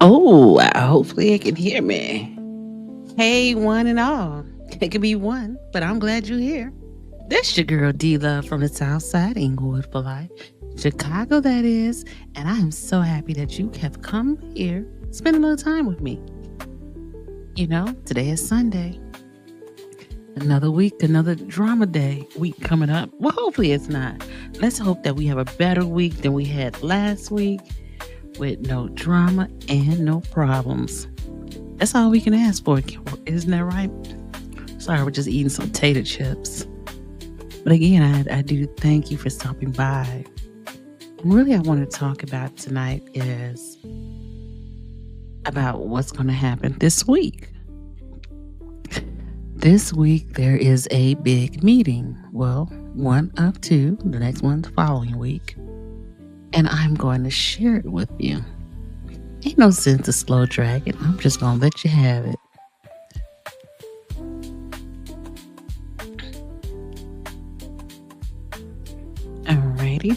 Oh, hopefully it can hear me. Hey, one and all. It could be one, but I'm glad you're here. This your girl D Love from the South Side, Inglewood for life, Chicago, that is. And I am so happy that you have come here, spend a little time with me. You know, today is Sunday. Another week, another drama day week coming up. Well, hopefully it's not. Let's hope that we have a better week than we had last week with no drama and no problems. That's all we can ask for, isn't that right? Sorry, we're just eating some tater chips. But again, I do thank you for stopping by. And really, I want to talk about tonight is about what's going to happen this week. This week, there is a big meeting. Well, one of two. The next one's the following week. And I'm going to share it with you. Ain't no sense to slow drag it. I'm just going to let you have it. Alrighty.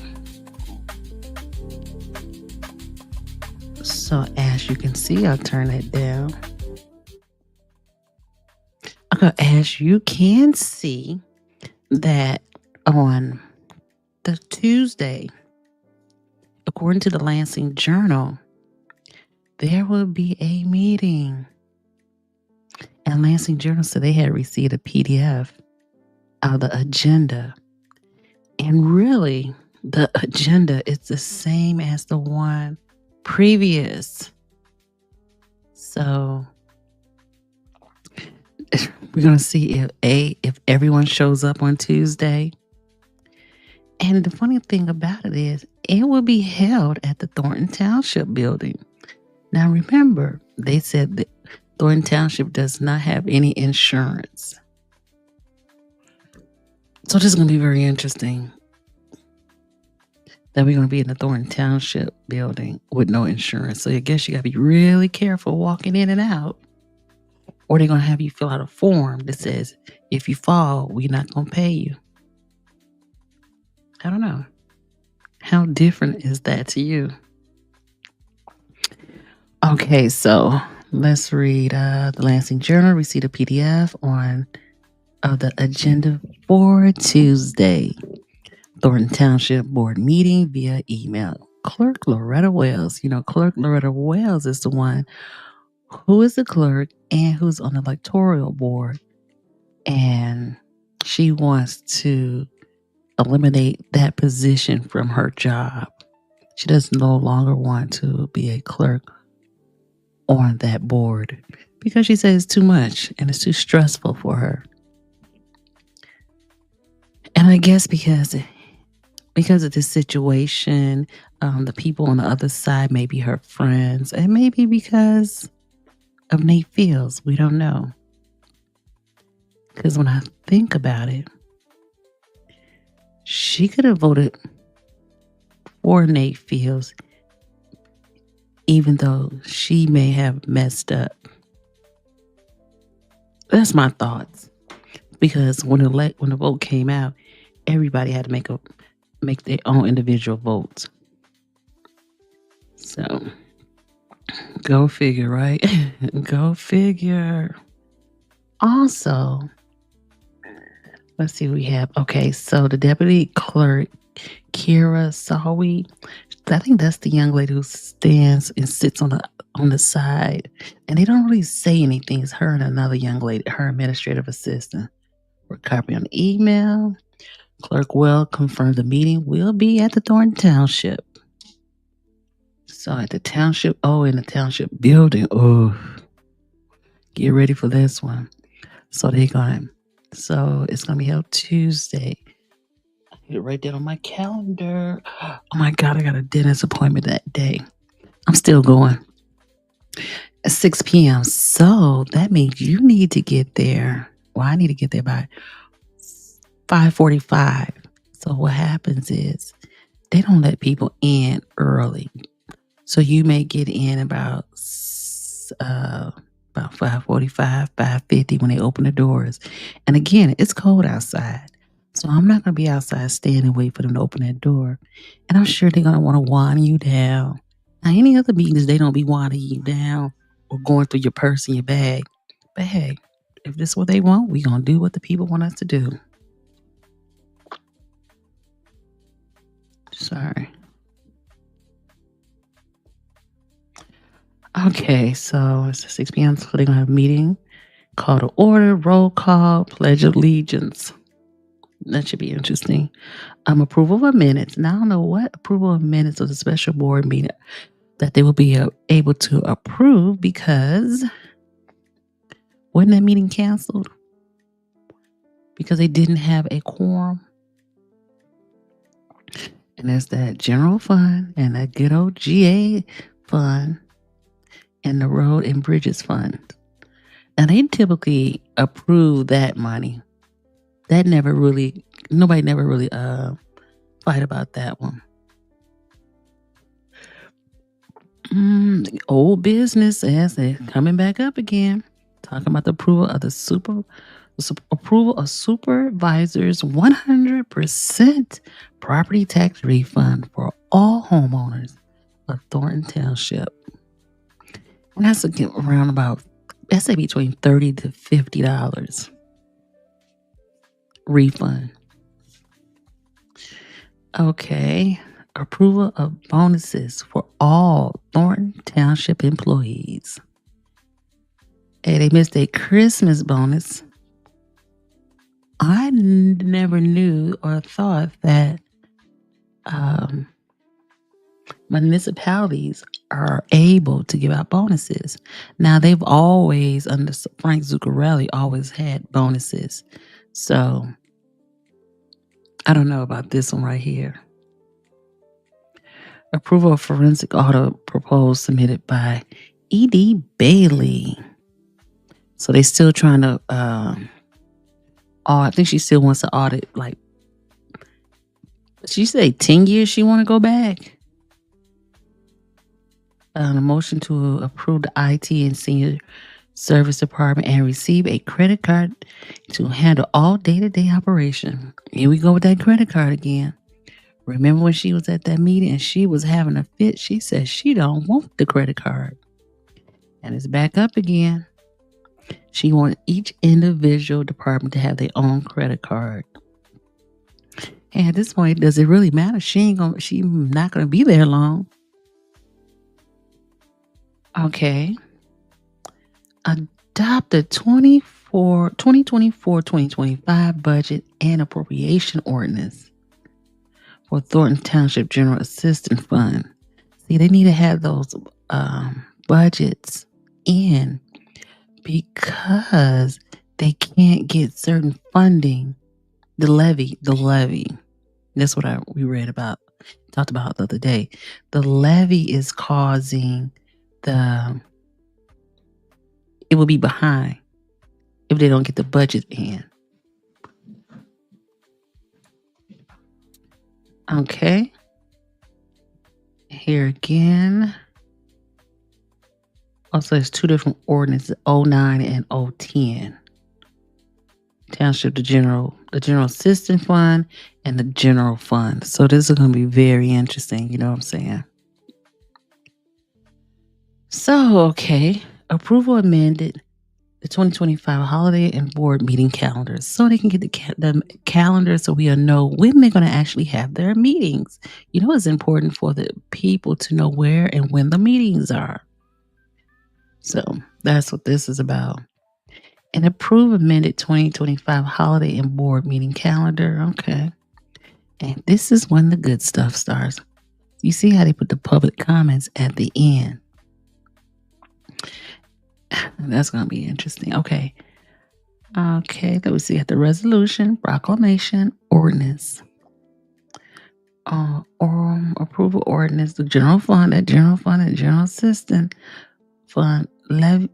So as you can see, I'll turn it down. Okay, as you can see that on the Tuesday, according to the Lansing Journal, there will be a meeting. And Lansing Journal said they had received a PDF of the agenda. And really, the agenda is the same as the one previous. So we're going to see if everyone shows up on Tuesday. And the funny thing about it is it will be held at the Thornton Township building. Now remember, they said that Thornton Township does not have any insurance. So this is going to be very interesting that we're going to be in the Thornton Township building with no insurance. So I guess you got to be really careful walking in and out. Or they're going to have you fill out a form that says, if you fall, we're not going to pay you. I don't know. How different is that to you? Okay, so let's read the Lansing Journal. Received a PDF of the agenda for Tuesday. Thornton Township Board meeting via email. Clerk Loretta Wells. You know, Clerk Loretta Wells is the one who is the clerk and who's on the electoral board. And she wants to eliminate that position from her job. She does no longer want to be a clerk on that board because she says it's too much and it's too stressful for her. And I guess because of this situation, the people on the other side may be her friends, and maybe because of Nate Fields. We don't know. Because when I think about it, she could have voted for Nate Fields, even though she may have messed up. That's my thoughts. Because when the vote came out, everybody had to make their own individual votes. So, go figure, right? Go figure. Also, let's see what we have. Okay, so the deputy clerk, Kira Sawi, I think that's the young lady who stands and sits on the side. And they don't really say anything. It's her and another young lady, her administrative assistant. We're copying on the email. Clerk Well confirmed the meeting will be at the Thornton Township. So at the township, in the township building. Oh, get ready for this one. So it's going to be held Tuesday. I need to write that on my calendar. Oh my God, I got a dentist appointment that day. I'm still going. At 6 p.m. So that means you need to get there. Well, I need to get there by 5:45. So what happens is they don't let people in early. So you may get in about 5:45, 5:50 when they open the doors. And again, it's cold outside. So I'm not going to be outside standing and wait for them to open that door. And I'm sure they're going to want to wind you down Now, any other meetings, they don't be winding you down or going through your purse and your bag. But hey, if this is what they want, we gonna do what the people want us to do. Sorry. Okay, so it's 6 p.m. So they're gonna have a meeting. Call to order, roll call, pledge of allegiance. That should be interesting. Approval of minutes. Now I don't know what approval of minutes of the special board meeting that they will be able to approve because wasn't that meeting canceled? Because they didn't have a quorum. And there's that general fund and that good old GA fund and the road and bridges fund. And they typically approve that money. That nobody never really fight about that one. Old business as they're coming back up again. Talking about the approval of approval of supervisors 100% property tax refund for all homeowners of Thornton Township. And that's around about, let's say between $30 to $50 refund. Okay. Approval of bonuses for all Thornton Township employees. Hey, they missed a Christmas bonus. I never knew or thought that municipalities are able to give out bonuses. Now, they've always, under Frank Zuccarelli, always had bonuses. So, I don't know about this one right here. Approval of forensic audit proposed submitted by E.D. Bailey. So, they still trying to, I think she still wants to audit, like, she said 10 years she want to go back. A motion to approve the IT and senior service department and receive a credit card to handle all day-to-day operation. Here we go with that credit card again. Remember when she was at that meeting and she was having a fit? She said she don't want the credit card. And it's back up again. She wants each individual department to have their own credit card. And at this point, does it really matter? She's not gonna be there long. Okay. Adopt the 2024-2025 budget and appropriation ordinance for Thornton Township General Assistance Fund. See, they need to have those budgets in because they can't get certain funding. The levy. That's what we talked about the other day. The levy is causing it will be behind if they don't get the budget in. Okay. Here again. Also, there's two different ordinances, 09 and 010. Township, the general assistance fund and the general fund. So this is going to be very interesting. You know what I'm saying? So, okay. Approval amended the 2025 holiday and board meeting calendars so they can get the calendar so we'll know when they're going to actually have their meetings. You know, it's important for the people to know where and when the meetings are. So that's what this is about. And approve amended 2025 holiday and board meeting calendar. Okay. And this is when the good stuff starts. You see how they put the public comments at the end. That's going to be interesting. Okay. Let me see. At the resolution, proclamation, ordinance. Approval ordinance, the general fund, and general assistance fund,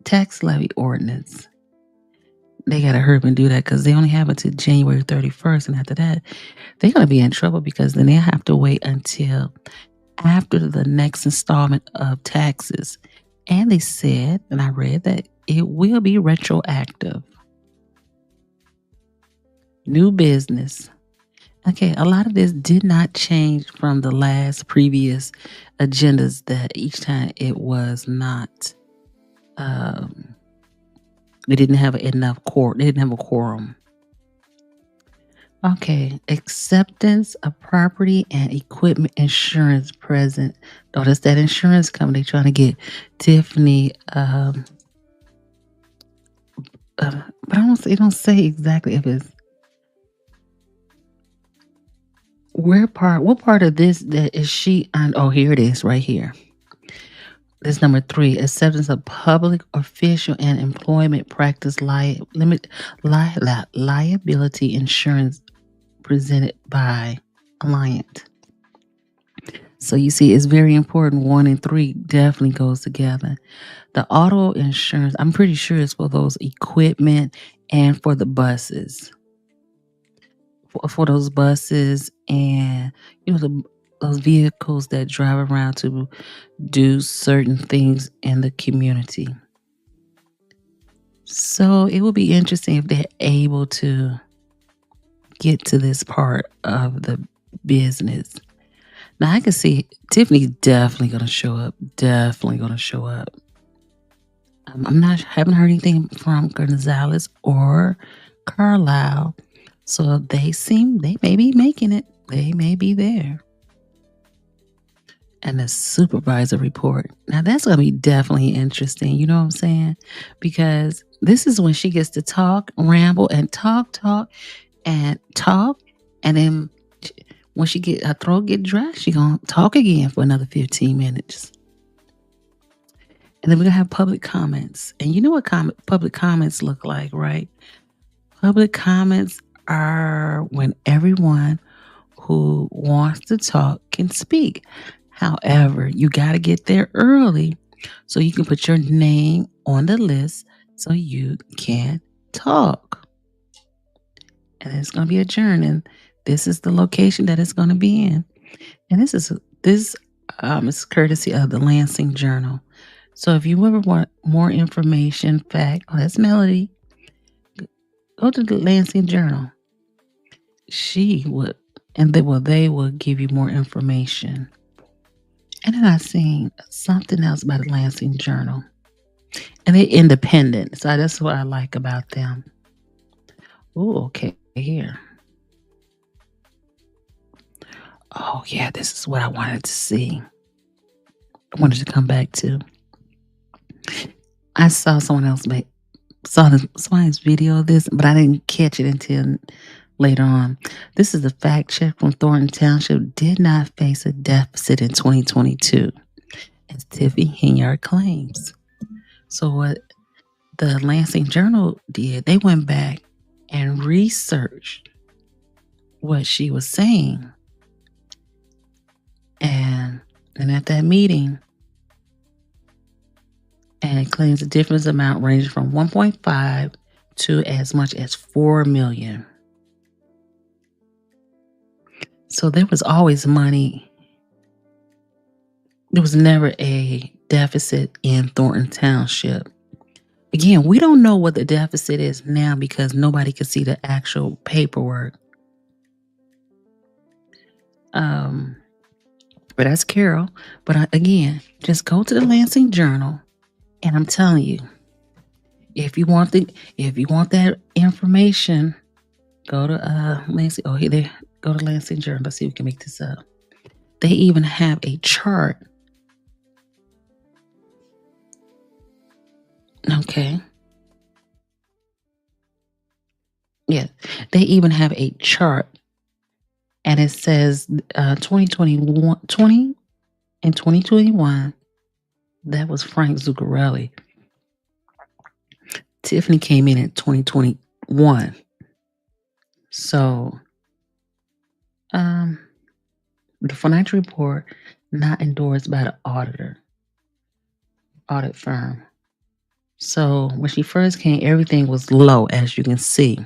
tax levy ordinance. They got to hurry up and do that because they only have until January 31st. And after that, they're going to be in trouble because then they have to wait until after the next installment of taxes. And they said, and I read that it will be retroactive. New business. Okay, a lot of this did not change from the last previous agendas that each time it was not, um, they didn't have enough quorum. They didn't have a quorum. Okay, acceptance of property and equipment insurance present. Oh, that's that insurance company trying to get Tiffany. But I don't. It don't say exactly if it's where part. What part of this that is she on? Oh, here it is, right here. This number 3, acceptance of public official and employment practice liability insurance presented by Alliant. So you see, it's very important. 1 and 3 definitely goes together. The auto insurance, I'm pretty sure it's for those equipment and for the buses. For those buses and those vehicles that drive around to do certain things in the community. So it will be interesting if they're able to get to this part of the business. Now I can see Tiffany's definitely gonna show up. Definitely gonna show up. I'm not haven't heard anything from Gonzalez or Carlisle, so they may be making it. They may be there. And the supervisor report. Now that's gonna be definitely interesting. You know what I'm saying? Because this is when she gets to talk, ramble, and talk, and talk, and then when her throat get dry, she gonna talk again for another 15 minutes. And then we're gonna have public comments. And you know what public comments look like, right? Public comments are when everyone who wants to talk can speak. However, you got to get there early so you can put your name on the list so you can talk. And it's going to be adjourned. And this is the location that it's going to be in. And this is courtesy of the Lansing Journal. So if you ever want more information, that's Melody. Go to the Lansing Journal. She would, and they will give you more information. And then I seen something else about the Lansing Journal. And they're independent. So that's what I like about them. Oh, okay. Here. Oh, yeah. This is what I wanted to see. I wanted to come back to. I saw someone else somebody's video of this, but I didn't catch it until later on. This is a fact check from Thornton Township. Did not face a deficit in 2022, as Tiffany Hinyard claims. So what the Lansing Journal did, they went back and researched what she was saying. And at that meeting, and it claims the difference amount ranges from 1.5 to as much as 4 million. So there was always money. There was never a deficit in Thornton Township. Again, we don't know what the deficit is now because nobody can see the actual paperwork. But that's Carol. But again, just go to the Lansing Journal, and I'm telling you, if you want that information, go to Lansing. Oh, here they go to Lansing Journal. Let's see if we can make this up. They even have a chart. Okay. Yeah, they even have a chart, and it says 2020 and 2021. That was Frank Zuccarelli. Tiffany came in at 2021. So, the financial report not endorsed by the audit firm. So when she first came, everything was low, as you can see.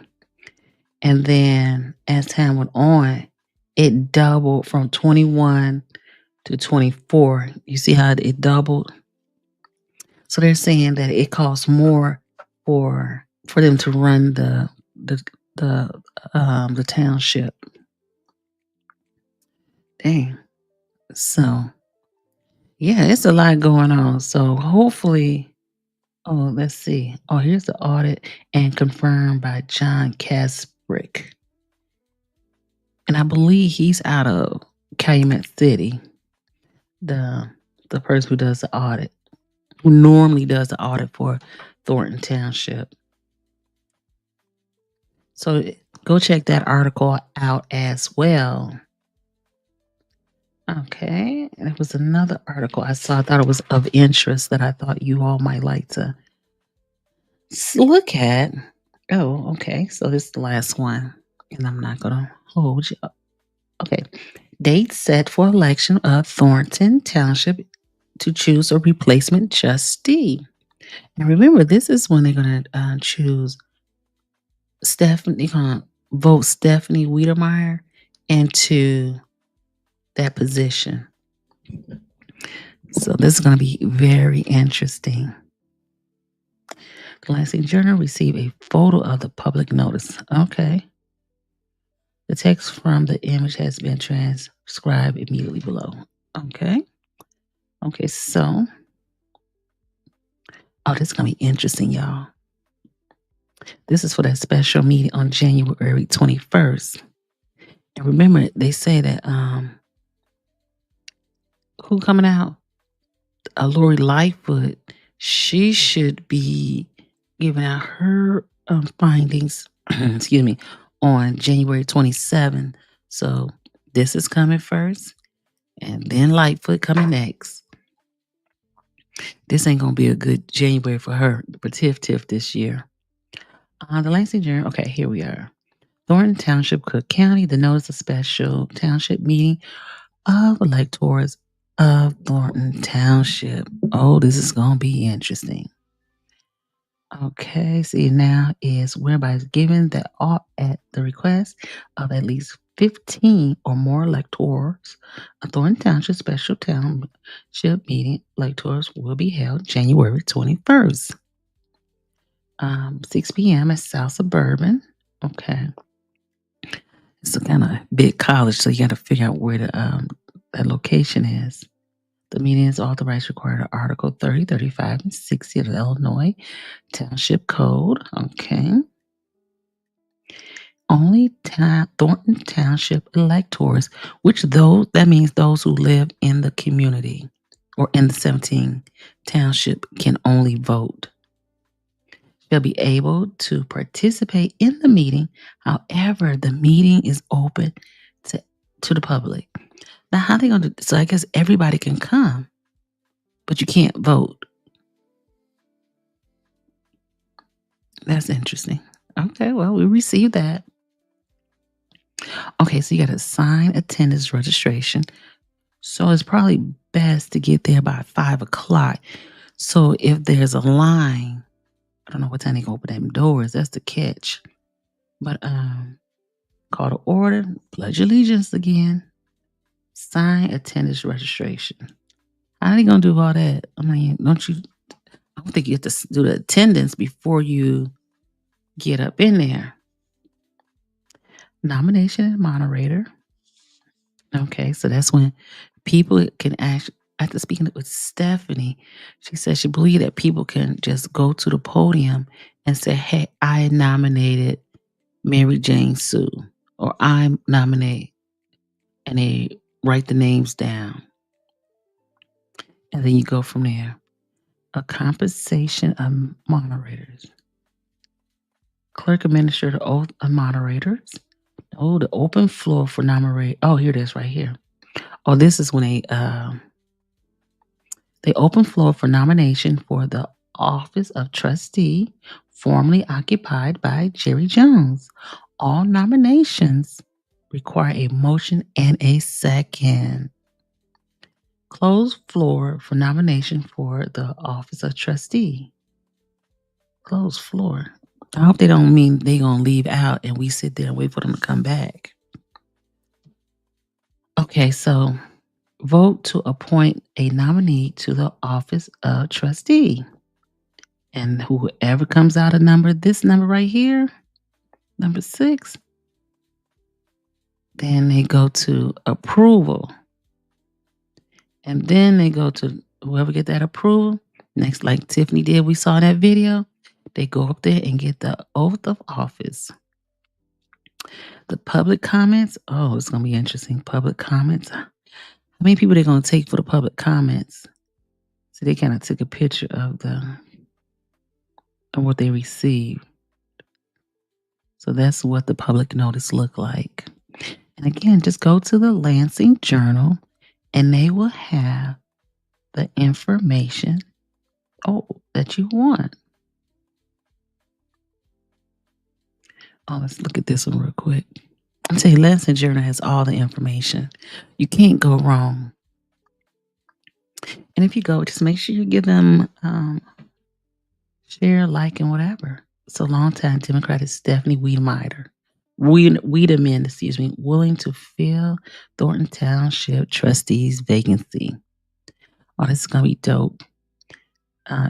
And then as time went on, it doubled from 21 to 24. You see how it doubled? So they're saying that it costs more for them to run the township. Dang. So, yeah, it's a lot going on. So, hopefully, oh, let's see. Oh, here's the audit and confirmed by John Kasprick. And I believe he's out of Calumet City, the the person who does the audit, who normally does the audit for Thornton Township. So go check that article out as well. Okay. And it was another article I saw. I thought it was of interest that I thought you all might like to look at. Oh, okay. So this is the last one. And I'm not going to hold you up. Okay. Date set for election of Thornton Township to choose a replacement trustee. And remember, this is when they're going to choose Stephanie, they're going to vote Stephanie Wiedemeyer into that position. So this is going to be very interesting. The Lansing Journal received a photo of the public notice. Okay. The text from the image has been transcribed immediately below. Okay. Okay, so, oh, this is going to be interesting, y'all. This is for that special meeting on January 21st. And remember, they say that, who coming out? Lori Lightfoot, she should be giving out her findings, excuse me, on January 27th. So this is coming first, and then Lightfoot coming next. This ain't gonna be a good January for her, for Tiff this year. The Lansing Journal. Okay, here we are. Thornton Township, Cook County. The notice of special township meeting of electors of Thornton Township. Oh, this is gonna be interesting. Okay, see now is whereby is given that all at the request of at least 15 or more electors, a Thornton Township special township meeting electors will be held January 21st. 6 p.m. at South Suburban. Okay. It's a kind of big college, so you got to figure out where that location is. The meeting is authorized required of Article 30, 35, and 60 of the Illinois Township Code. Okay. Only Thornton Township electors, that means those who live in the community or in the 17 township can only vote. They'll be able to participate in the meeting. However, the meeting is open to the public. Now, how they going to do? So I guess everybody can come, but you can't vote. That's interesting. Okay, well, we received that. Okay, so you got to sign attendance registration. So it's probably best to get there by 5 o'clock. So if there's a line, I don't know what time they can open them doors. That's the catch. But call to order, pledge allegiance again, sign attendance registration. How are they gonna do all that? I mean, I don't think you have to do the attendance before you get up in there. Nomination and moderator. Okay, so that's when people can actually, after speaking with Stephanie, she said she believed that people can just go to the podium and say, hey, I nominated Mary Jane Sue, or I nominate, and they write the names down. And then you go from there. A compensation of moderators. Clerk administer the oath of moderators. Oh, the open floor for nominate. Oh, here it is right here. Oh, this is when they open floor for nomination for the office of trustee, formerly occupied by Jerry Jones. All nominations require a motion and a second. Closed floor for nomination for the office of trustee. Closed floor. I hope they don't mean they gonna leave out and we sit there and wait for them to come back. Okay, so vote to appoint a nominee to the office of trustee. And whoever comes out of this number right here, number 6, Then they go to approval. And then they go to whoever get that approval. Next, like Tiffany did, we saw in that video, they go up there and get the oath of office. The public comments, oh, it's going to be interesting. Public comments. How many people they going to take for the public comments? So they kind of took a picture of what they received. So that's what the public notice looked like. And again, just go to the Lansing Journal and they will have the information that you want. Oh, let's look at this one real quick. I'll tell you, Lansing Journal has all the information. You can't go wrong. And if you go, just make sure you give them share, like, and whatever. So longtime Democrat is Stephanie Wiedemann, willing to fill Thornton Township trustees vacancy. Oh, this is gonna be dope.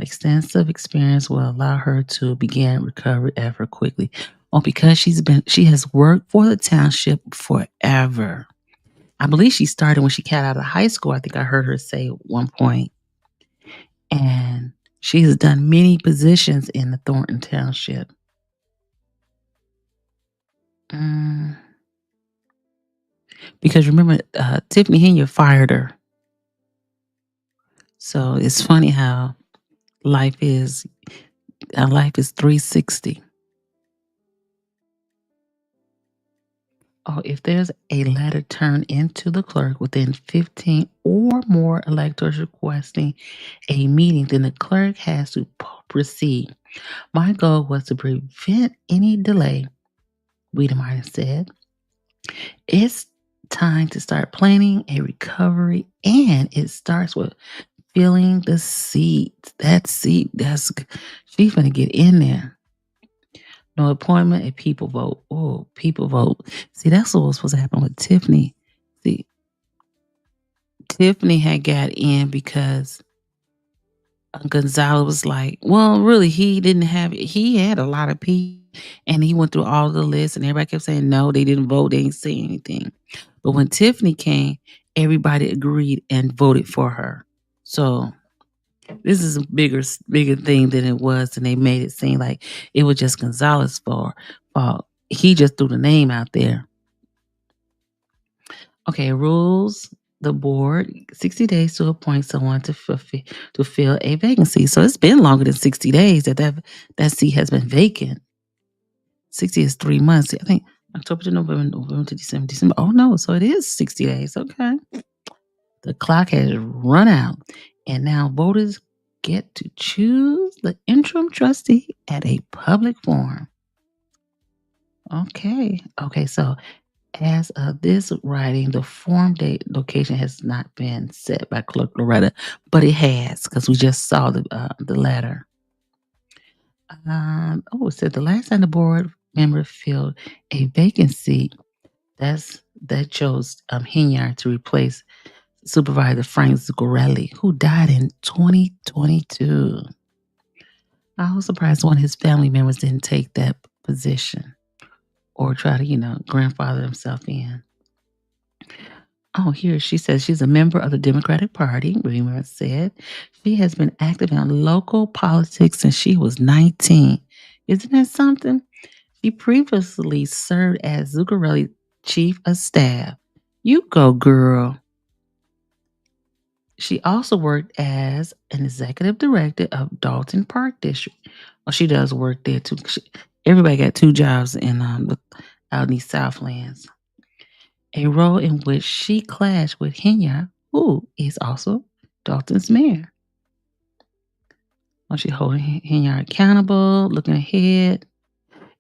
Extensive experience will allow her to begin recovery effort quickly. Oh, because she has worked for the township forever. I believe she started when she got out of high school. I think I heard her say at one point. And she has done many positions in the Thornton Township. Because remember, Tiffany Henya fired her. So it's funny how life is 360. Oh, if there's a letter turned into the clerk within 15 or more electors requesting a meeting, then the clerk has to proceed. My goal was to prevent any delay, Wiedemann said. It's time to start planning a recovery, and it starts with filling the seat. That seat, she's going to get in there. No appointment, a people vote. Oh, people vote. See, that's what was supposed to happen with Tiffany. See, Tiffany had got in because Gonzalo was like, well, really, he had a lot of people, and he went through all the lists, and everybody kept saying, no, they didn't vote, they didn't say anything. But when Tiffany came, everybody agreed and voted for her. So this is a bigger thing than it was, and they made it seem like it was just Gonzalez's fault. He just threw the name out there. Okay, rules. The board 60 days to appoint someone to fill a vacancy. So it's been longer than 60 days that seat has been vacant. 60 is 3 months. I think October to November to December. Oh no, so it is 60 days. Okay. The clock has run out, and now voters get to choose the interim trustee at a public forum. Okay, so as of this writing, the forum date location has not been set by Clerk Loretta, but it has because we just saw the letter. It said the last time the board member filled a vacancy, that chose Hinyard to replace Supervisor Frank Zuccarelli, who died in 2022. I was surprised one of his family members didn't take that position or try to, grandfather himself in. Oh, here she says she's a member of the Democratic Party, Reamer said. She has been active in local politics since she was 19. Isn't that something? She previously served as Zuccarelli's chief of staff. You go, girl. She also worked as an executive director of Dalton Park District. Well, she does work there too. Everybody got 2 jobs out in these Southlands. A role in which she clashed with Henya, who is also Dalton's mayor. Well, she holding Henya accountable, looking ahead.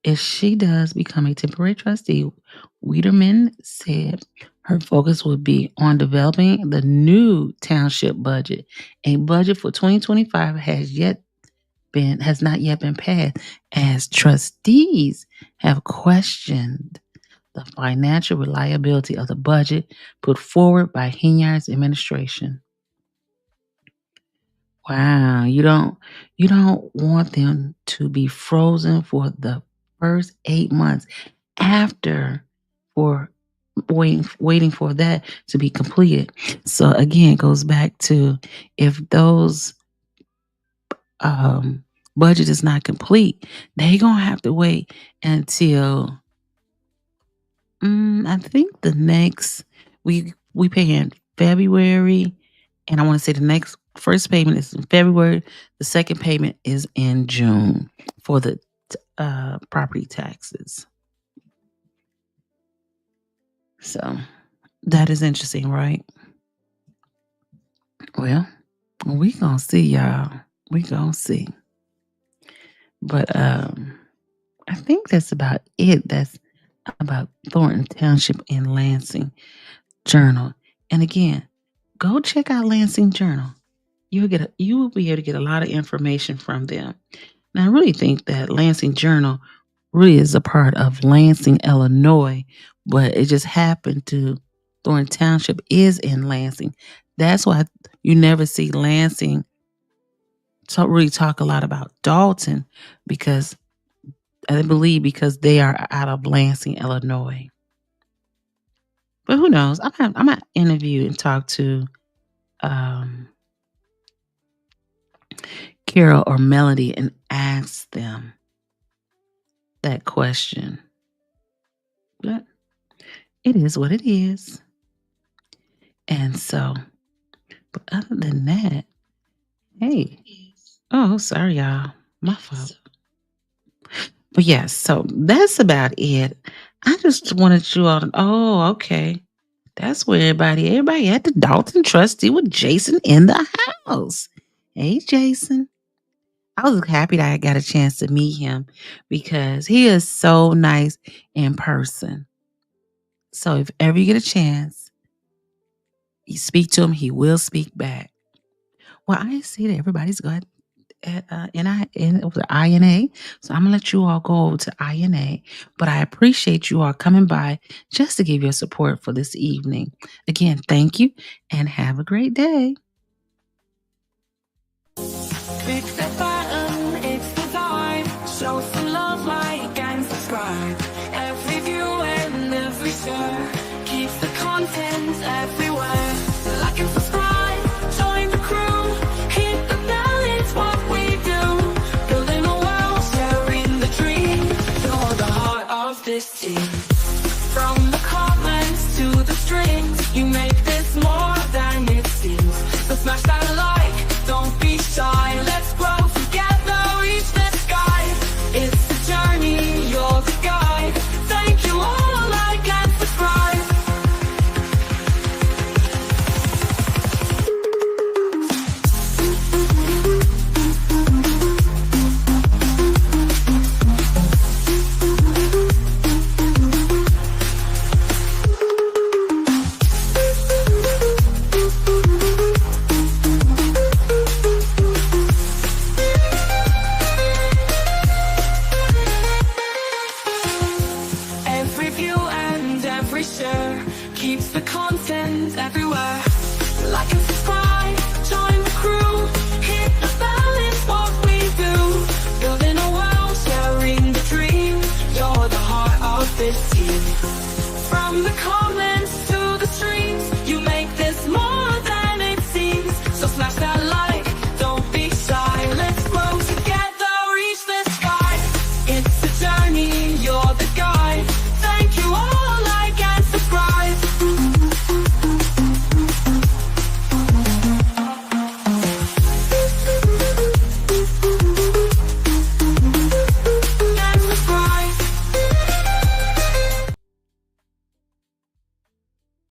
If she does become a temporary trustee, Wiedemann said her focus would be on developing the new township budget. A budget for 2025 has not yet been passed, as trustees have questioned the financial reliability of the budget put forward by Hinyard's administration. Wow, you don't want them to be frozen for the first 8 months for waiting for that to be completed. So again, it goes back to if those um, budget is not complete, they gonna have to wait until I think the next we pay in February, and I want to say the next first payment is in February. The second payment is in June for the property taxes. So that is interesting, right? Well, we gonna see, y'all. We gonna see. But I think that's about it. That's about Thornton Township and Lansing Journal. And again, go check out Lansing Journal. You will be able to get a lot of information from them. And I really think that Lansing Journal really is a part of Lansing, Illinois, but it just happened to Thornton Township is in Lansing. That's why you never see Lansing really talk a lot about Dalton, because I believe because they are out of Lansing, Illinois. But who knows? I might interview and talk to um, Carol or Melody and ask them that question. But it is what it is. And so, but other than that, hey, oh, sorry, y'all. My fault. But yes, so that's about it. I just wanted you all to, oh, okay. That's where everybody at the Dalton Trustee with Jason in the house. Hey, Jason. I was happy that I got a chance to meet him because he is so nice in person. So if ever you get a chance, you speak to him, he will speak back. Well, I see that everybody's got at INA. So I'm gonna let you all go over to INA. But I appreciate you all coming by just to give your support for this evening. Again, thank you and have a great day.